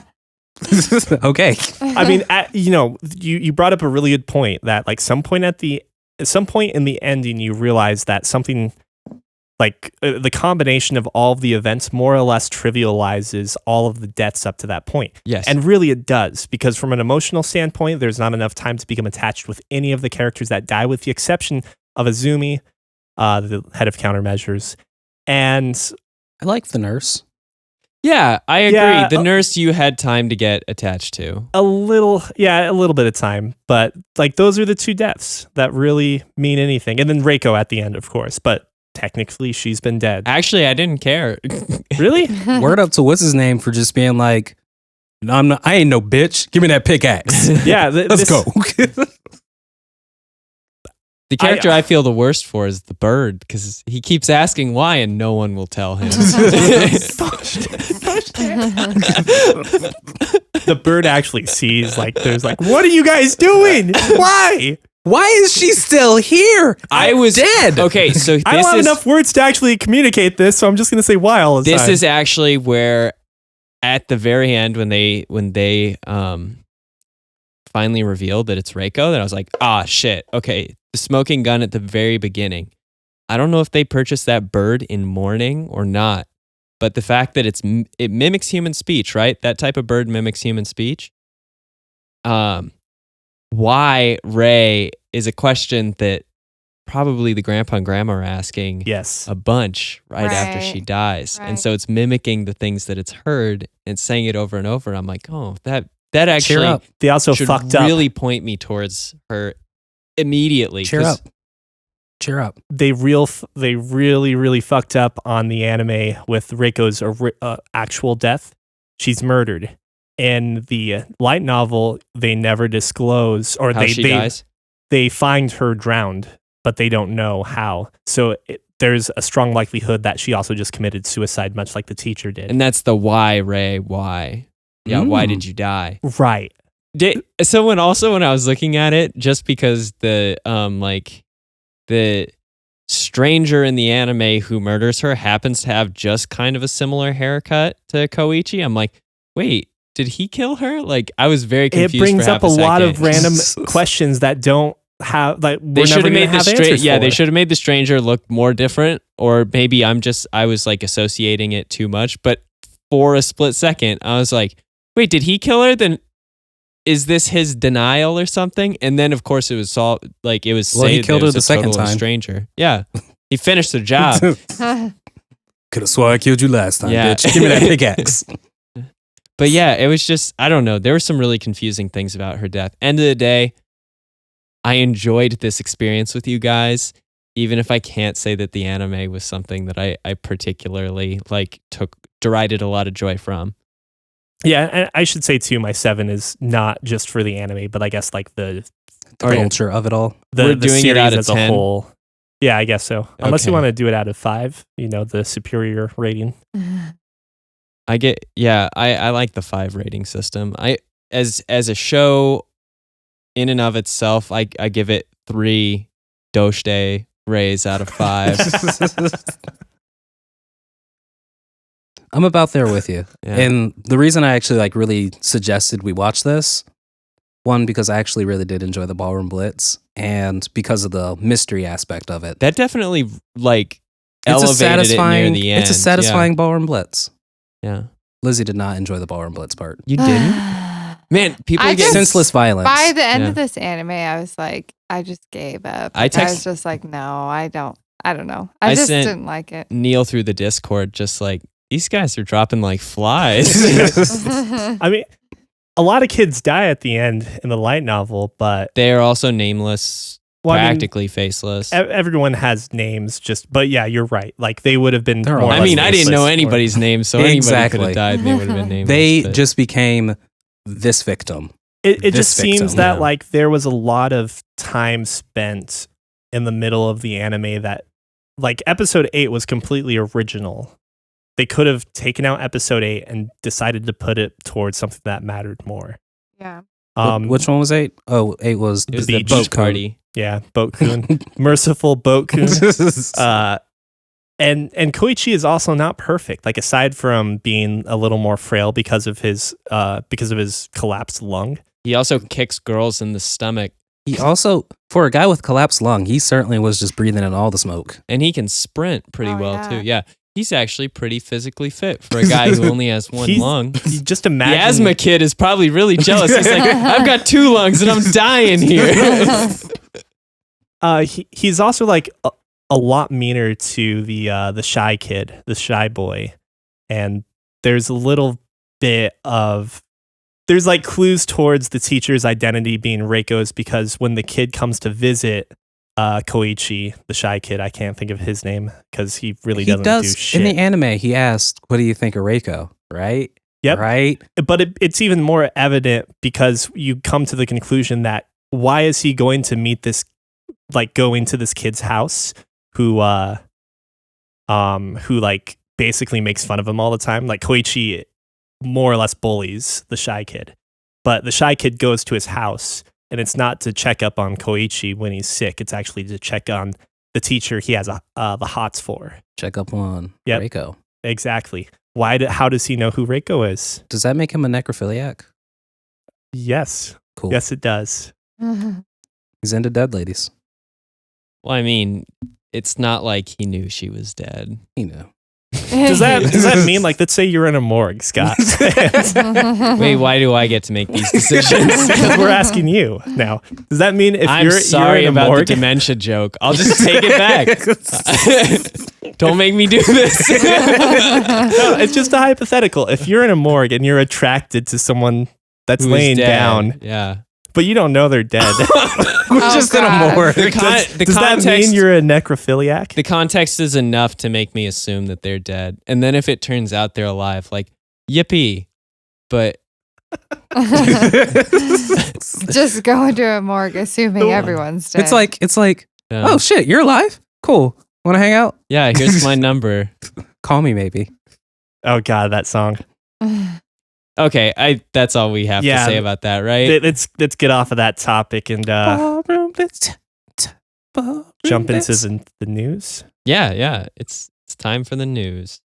Okay. I mean, you brought up a really good point that like some point in the ending, you realize that something like the combination of all of the events more or less trivializes all of the deaths up to that point. Yes. And really it does, because from an emotional standpoint, there's not enough time to become attached with any of the characters that die, with the exception of Azumi, the head of countermeasures. And I like the nurse. Yeah, I agree. Yeah, The nurse you had time to get attached to. a little bit of time, but like those are the two deaths that really mean anything. And then Reiko at the end, of course, but technically she's been dead. Actually, I didn't care. Really? Word up to what's his name for just being like, no, I ain't no bitch. Give me that pickaxe. Yeah. Let's go. The character I feel the worst for is the bird, because he keeps asking why and no one will tell him. The bird actually sees, like, there's like, what are you guys doing? Why? Why is she still here? I was dead. Okay, so I don't have enough words to actually communicate this, so I'm just going to say why all the time. This is actually where, at the very end, when they finally revealed that it's Reiko, that I was like, shit. Okay, the smoking gun at the very beginning. I don't know if they purchased that bird in mourning or not, but the fact that it mimics human speech, right? That type of bird mimics human speech. Why Ray is a question that probably the grandpa and grandma are asking a bunch right after she dies. Right. And so it's mimicking the things that it's heard and saying it over and over. I'm like, oh, that actually they also should fucked up. really point me towards her immediately. Cheer up. They really fucked up on the anime with Reiko's actual death. She's murdered. In the light novel, they never disclose, or How she dies? They find her drowned, but they don't know how. So there's a strong likelihood that she also just committed suicide, much like the teacher did. And that's the why, Ray, why? Yeah, why did you die? Right. So when I was looking at it, just because the stranger in the anime who murders her happens to have just kind of a similar haircut to Koichi, I'm like, wait, did he kill her? Like, I was very confused. It brings for up half a lot second. of random questions that don't have, like, They should have made the they should have made the stranger look more different, or maybe I was like associating it too much. But for a split second, I was like, wait, did he kill her? Then is this his denial or something? And then of course it was he killed her the second time. Stranger. Yeah. He finished the job. Could have swore I killed you last time, Yeah. bitch. Give me that pickaxe. But yeah, it was just, I don't know. There were some really confusing things about her death. End of the day, I enjoyed this experience with you guys, even if I can't say that the anime was something that I particularly derided a lot of joy from. Yeah, and I should say too, my 7 is not just for the anime, but I guess like the culture of it all. We're doing series it out of as 10? a whole. Yeah, I guess so. Unless you Okay. want to do it out of 5, the superior rating. I like the 5 rating system. As a show in and of itself, I give it 3 Doshite rays out of 5. I'm about there with you. Yeah. And the reason I actually really suggested we watch this, one, because I actually really did enjoy the Ballroom Blitz, and because of the mystery aspect of it. That definitely elevated it near the end. It's a satisfying Ballroom Blitz. Yeah. Lizzie did not enjoy the Ballroom Blitz part. You didn't? Man, people I get just- Senseless violence. By the end Yeah. of this anime, I was like, I just gave up. I I text- was just like, no, I don't know. I I just sent- didn't like it. Neil through the Discord, just like, these guys are dropping like flies. I mean, a lot of kids die at the end in the light novel, but They are also nameless, well, I mean, practically faceless. everyone has names. But yeah, you're right. Like they would have been. They're more all- or I less mean, I didn't know faceless or- anybody's name, so anybody could Exactly. have died and they would have been nameless. They but- just became this victim. It this just seems victim. that Yeah. like there was a lot of time spent in the middle of the anime that like episode 8 was completely original. They could have taken out episode 8 and decided to put it towards something that mattered more. Yeah. Which one was 8? Oh, 8 was It was the the beach beach party. Yeah, Boat Kun. Merciful Boat Kun. And Koichi is also not perfect. Like aside from being a little more frail because of his collapsed lung. He also kicks girls in the stomach, He also, for a guy with collapsed lung, he certainly was just breathing in all the smoke. and he can sprint pretty Oh, well yeah. too. Yeah, he's actually pretty physically fit for a guy who only has one He's- lung. You just The imagine asthma kid is probably really jealous. He's like, I've got 2 lungs and I'm dying here. he's also like a lot meaner to the shy kid, the shy boy, and there's a little bit of there's like clues towards the teacher's identity being Reiko's because when the kid comes to visit Koichi, the shy kid, I can't think of his name because he really He doesn't does, do shit. in the anime, he asked, what do you think of Reiko? Right? Yep. Right? But it's even more evident because you come to the conclusion that why is he going to meet this, like go into this kid's house who like basically makes fun of him all the time. Like Koichi more or less bullies the shy kid, but the shy kid goes to his house And it's not to check up on Koichi when he's sick. It's actually to check on the teacher he has the hots for. Check up on Yep. Reiko. Exactly. How does he know who Reiko is? Does that make him a necrophiliac? Yes. Cool. Yes, it does. He's into dead ladies. Well, I mean, it's not like he knew she was dead. You know. Does that mean, like, let's say you're in a morgue, Scott? Wait, why do I get to make these decisions? Because we're asking you now. Does that mean if I'm you're sorry in a about morgue, the dementia joke. I'll just take it back. Don't make me do this. No, it's just a hypothetical. If you're in a morgue and you're attracted to someone that's Who's laying dead. down, Yeah. but you don't know they're dead, We're just in a God. morgue. The does that context, mean you're a necrophiliac? the context is enough to make me assume that they're dead. And then if it turns out they're alive, like, yippee. But Just go into a morgue assuming everyone's dead. It's like, yeah. oh shit, you're alive? Cool. Want to hang out? Yeah, here's my number. Call me maybe. Oh God, that song. Okay, that's all we have to Yeah. say about that, right? Let's get off of that topic and Ballroom blitz. Ballroom jump into blitz. the news. Yeah, it's time for the news.